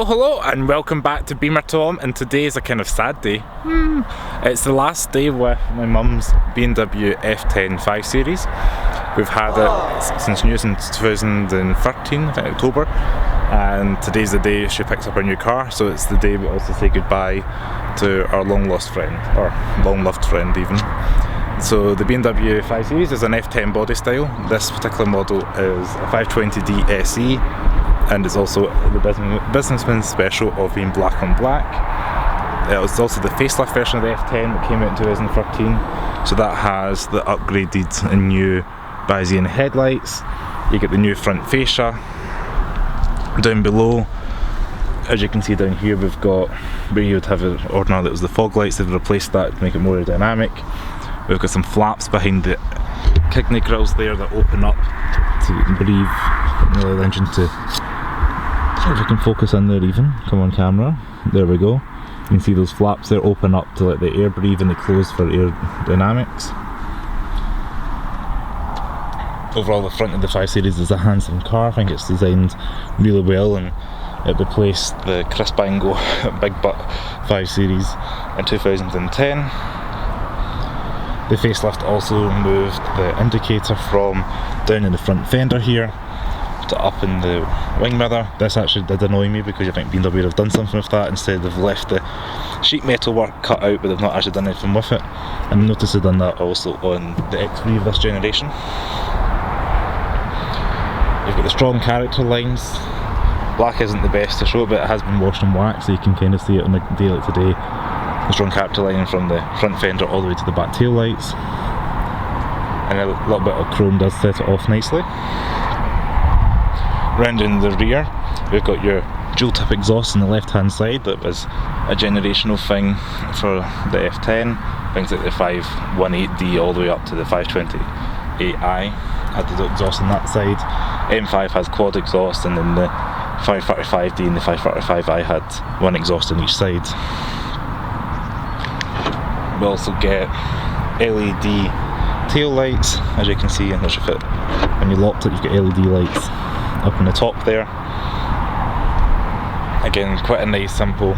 Hello, and welcome back to Beamer Tom, and today is a kind of sad day. It's the last day with my mum's BMW F10 5 Series. We've had it since new since 2013, I think October, and today's the day she picks up her new car, so it's the day we also say goodbye to our long lost friend, or long loved friend even. So the BMW 5 Series is an F10 body style. This particular model is a 520D SE, and it's also the businessman's special of being black on black. It was also the facelift version of the F10 that came out in 2013, so that has the upgraded and new Bayesian headlights. You get the new front fascia. Down below, as you can see down here, we've got where you would have it ordinarily it was the fog lights. They've replaced that to make it more aerodynamic. We've got some flaps behind the kidney grills there that open up to breathe, allow the engine to. If you can focus in there even, come on camera, there we go. You can see those flaps there open up to let the air breathe, and they close for aerodynamics. Overall, the front of the 5 Series is a handsome car. I think it's designed really well, and it replaced the crisp angle Big Butt 5 Series in 2010. The facelift also moved the indicator from down in the front fender here to up in the wing mirror. This actually did annoy me because I think BMW would have done something with that. Instead they've left the sheet metal work cut out, but they've not actually done anything with it. And notice they've done that also on the X3 of this generation. You've got the strong character lines. Black isn't the best to show, but it has been washed and waxed, so you can kind of see it on a day like today. The strong character line from the front fender all the way to the back tail lights, and a little bit of chrome does set it off nicely. Round in the rear, we've got your dual tip exhaust on the left hand side. That was a generational thing for the F10. Things like the 518D all the way up to the 528i had the exhaust on that side. M5 has quad exhaust, and then the 535D and the 535i had one exhaust on each side. We also get LED tail lights, as you can see, and there's your fit. When you locked it, you've got LED lights up on the top there. Again, quite a nice simple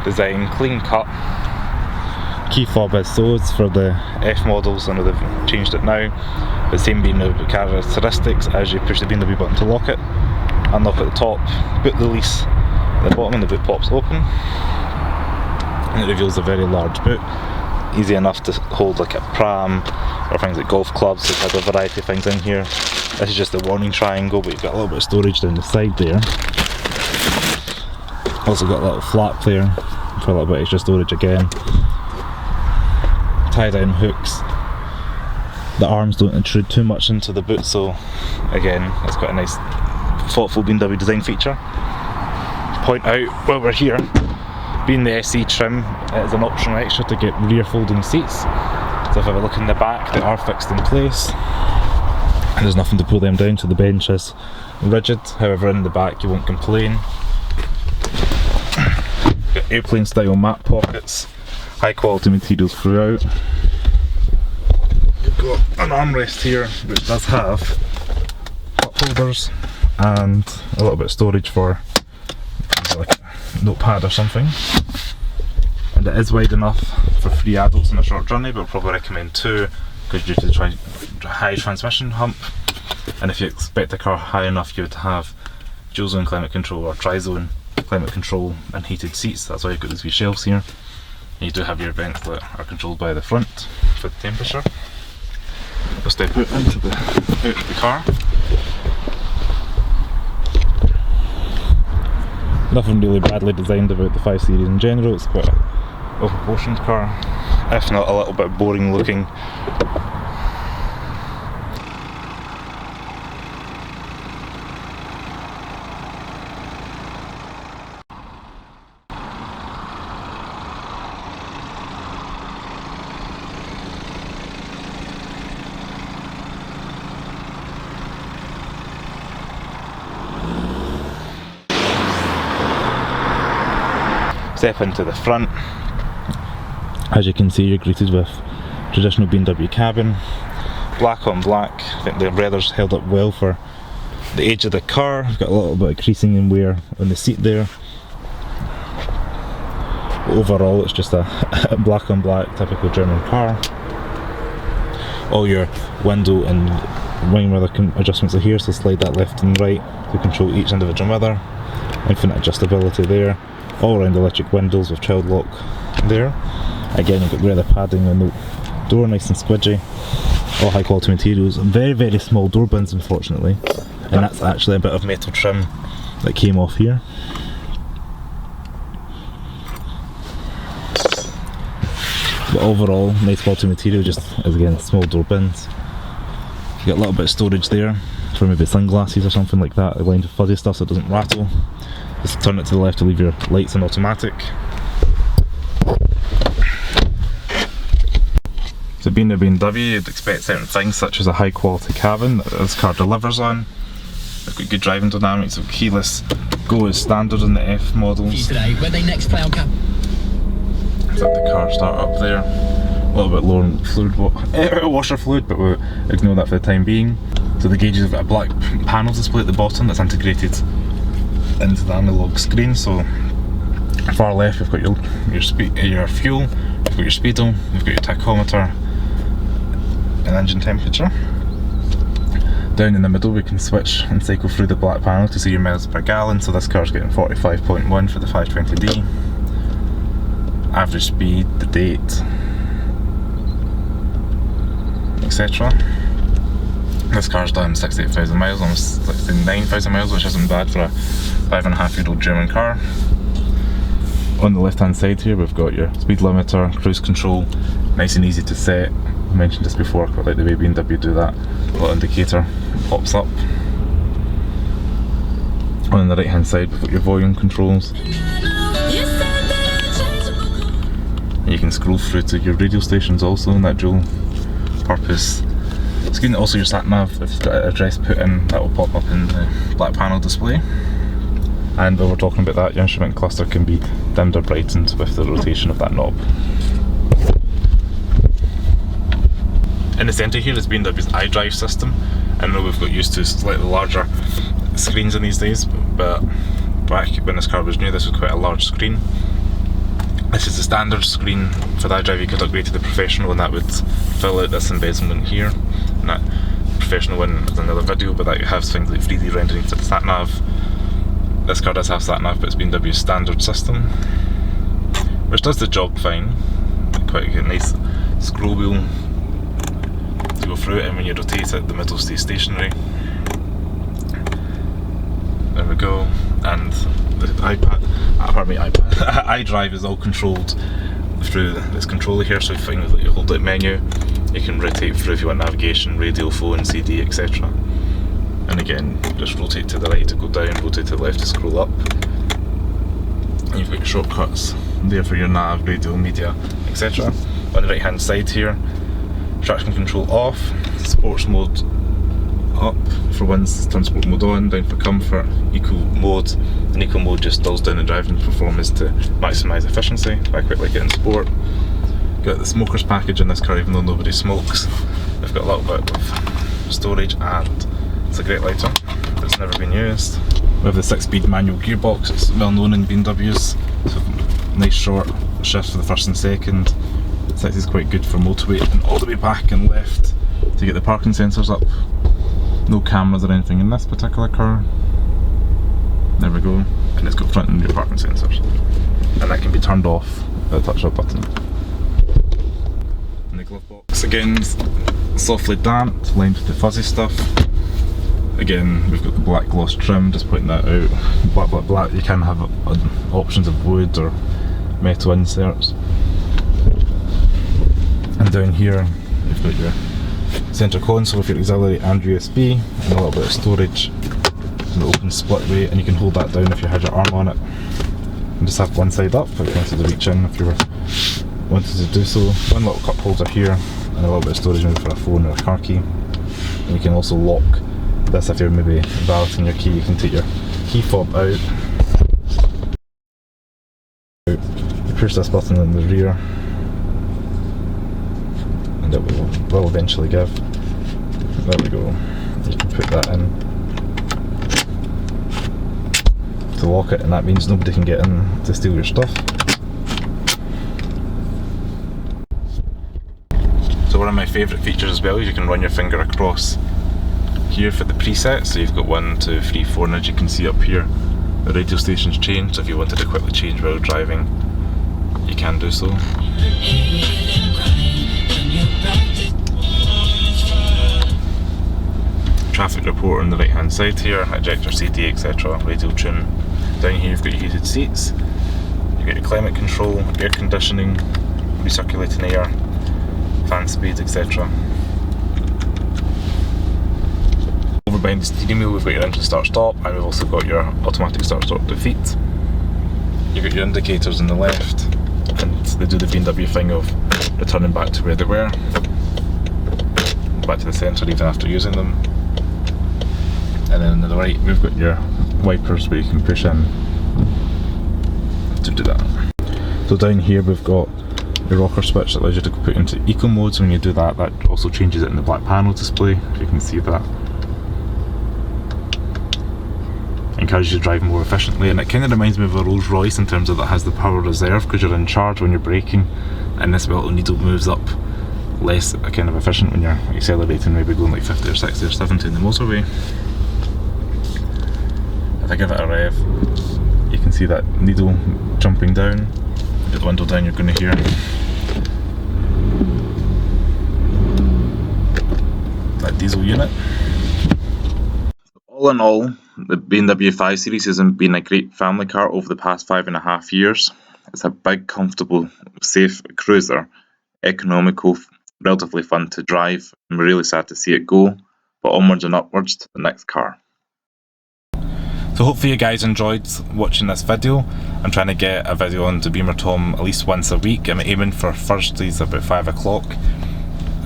design, clean cut. Key fob is so it's for the F models. I know they've changed it now, but same being the characteristics. As you push the BMW button to lock it, unlock at the top, boot the lease at the bottom, and the boot pops open, and it reveals a very large boot, easy enough to hold like a pram or things like golf clubs. It has a variety of things in here. This is just the warning triangle, but you've got a little bit of storage down the side there. Also got a little flap there for a little bit of extra storage again. Tie down hooks. The arms don't intrude too much into the boot, so again, that's quite a nice thoughtful BMW design feature. Point out while we're here, being the SE trim, it is an optional extra to get rear folding seats. So if I have a look in the back, they are fixed in place, and there's nothing to pull them down, so the bench is rigid. However, in the back you won't complain. Got airplane style mat pockets, high quality materials throughout. You've got an armrest here which does have cup holders and a little bit of storage for like a notepad or something. And it is wide enough for 3 adults on a short journey, but I'll probably recommend 2 because due to the high transmission hump, and if you expect a car high enough, you would have dual zone climate control or tri-zone climate control and heated seats. That's why you've got these wee shelves here. And you do have your vents that are controlled by the front for the temperature. We'll step out of the car. Nothing really badly designed about the 5 Series in general. It's quite a well-proportioned car, if not a little bit boring looking. Step into the front. As you can see, you're greeted with traditional BMW cabin, black on black. I think the leather's held up well for the edge of the car. We've got a little bit of creasing and wear on the seat there. Overall it's just a black on black typical German car. All your window and wing mirror adjustments are here, so slide that left and right to control each individual mirror. Infinite adjustability there. All round electric windows with child lock there. Again, you've got leather padding on the door, nice and squidgy. All high quality materials. Very, very small door bins, unfortunately. And that's actually a bit of metal trim that came off here. But overall, nice quality material, just as again, small door bins. You got a little bit of storage there for maybe sunglasses or something like that, lined with fuzzy stuff so it doesn't rattle. Just turn it to the left to leave your lights on automatic. So being a BMW, you'd expect certain things such as a high quality cabin that this car delivers on. They've got good driving dynamics, so keyless go is standard in the F models. Today, where they next play on cap. Let the car start up there. A little bit low on fluid washer fluid, but we'll ignore that for the time being. So the gauges have got a black panel display at the bottom that's integrated into the analog screen. So far left you've got your fuel, you've got your speedo, you've got your tachometer and engine temperature. Down in the middle we can switch and cycle through the black panel to see your miles per gallon. So this car's getting 45.1 for the 520D. Average speed, the date, etc. This car's done 68,000 miles, almost 69,000 miles, which isn't bad for a 5.5-year-old German car. On the left hand side here we've got your speed limiter, cruise control, nice and easy to set. I mentioned this before, I quite like the way BMW do that. A little indicator pops up. On the right hand side we've got your volume controls. You can scroll through to your radio stations also in that dual purpose screen. Also your sat nav, if you've got an address put in, that will pop up in the black panel display. And while we're talking about that, your instrument cluster can be dimmed or brightened with the rotation of that knob. In the centre here is BMW's iDrive system. I know we've got used to slightly larger screens in these days, but back when this car was new this was quite a large screen. This is the standard screen. For the iDrive you could upgrade to the professional and that would fill out this embezzlement here. And that professional one is another video, but that has things like 3D rendering for the sat nav. This car does have sat nav, but it's BMW's standard system, which does the job fine. Quite a nice scroll wheel to go through it, and when you rotate it the middle stays stationary. There we go. And the iDrive is all controlled through this controller here, so things like you hold out menu, you can rotate through if you want navigation, radio, phone, CD, etc. And again, just rotate to the right to go down, rotate to the left to scroll up. And you've got your shortcuts there for your nav, radio, media, etc. On the right hand side here, traction control off, sports mode up for one's turn sport mode on, down for comfort, eco mode. And eco mode just dulls down the driving performance to maximise efficiency. I quite like it in sport. Got the smokers package in this car even though nobody smokes. I've got a little bit of storage and it's a great lighter that's never been used. We have the 6-speed manual gearbox, it's well known in BMWs. So nice short shifts for the first and second. 6 is quite good for motorway, and all the way back and left to get the parking sensors up. No cameras or anything in this particular car. There we go. And it's got front and rear parking sensors. And that can be turned off with a touch of a button. And the glove box again, softly damped, lined with the fuzzy stuff. Again, we've got the black gloss trim, just pointing that out. Black, black, black. You can have options of wood or metal inserts. And down here, you've got your centre console with your auxiliary and USB, and a little bit of storage in the open split way, and you can hold that down if you had your arm on it. And just have one side up if you wanted to reach in if you wanted to do so. One little cup holder here, and a little bit of storage maybe for a phone or a car key. And you can also lock this if you're maybe valeting your key. You can take your key fob out. You push this button in the rear, and it will eventually give. There we go. You can put that in. to lock it, and that means nobody can get in to steal your stuff. So one of my favourite features as well is you can run your finger across here for the presets. So you've got 1, 2, 3, 4, and as you can see up here, the radio station's changed. So if you wanted to quickly change while driving, you can do so. Traffic report on the right hand side here, ejector CD, etc, radio tune. Down here you've got your heated seats, you've got your climate control, air conditioning, recirculating air, fan speed, etc. Over behind the steering wheel we've got your engine start stop, and we've also got your automatic start stop defeat. You've got your indicators on the left, and they do the BMW thing of returning back to where they were, back to the centre even after using them. And then on the right we've got your wipers where you can push in to do that. So down here we've got your rocker switch that allows you to put into eco mode. So when you do that, that also changes it in the black panel display, if you can see that. Encourages you to drive more efficiently, and it kind of reminds me of a Rolls Royce in terms of that has the power reserve because you're in charge when you're braking, and this little needle moves up less kind of efficient when you're accelerating, maybe going like 50 or 60 or 70 in the motorway. If I give it a rev, you can see that needle jumping down. Put the window down, you're going to hear that diesel unit. All in all, the BMW 5 Series has been a great family car over the past 5.5 years. It's a big, comfortable, safe cruiser, economical, relatively fun to drive. I'm really sad to see it go, but onwards and upwards to the next car. So hopefully you guys enjoyed watching this video. I'm trying to get a video onto Beamer Tom at least once a week. I'm aiming for Thursdays about 5 o'clock.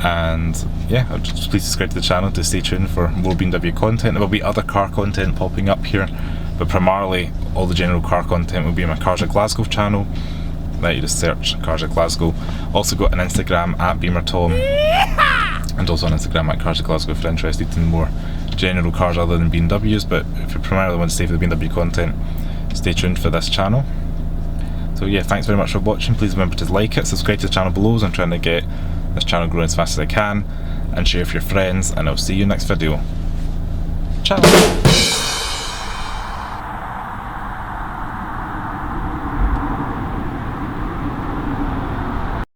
And yeah, just please subscribe to the channel to stay tuned for more BMW content. There will be other car content popping up here, but primarily all the general car content will be on my Cars of Glasgow channel. That you just search Cars of Glasgow. Also got an Instagram at Beamer Tom, and also on Instagram at Cars of Glasgow if you're interested in more general cars other than BMWs, but if you primarily want to stay for the BMW content, stay tuned for this channel. So yeah, thanks very much for watching. Please remember to like it, subscribe to the channel below as I'm trying to get this channel growing as fast as I can, and share with your friends, and I'll see you next video. Ciao!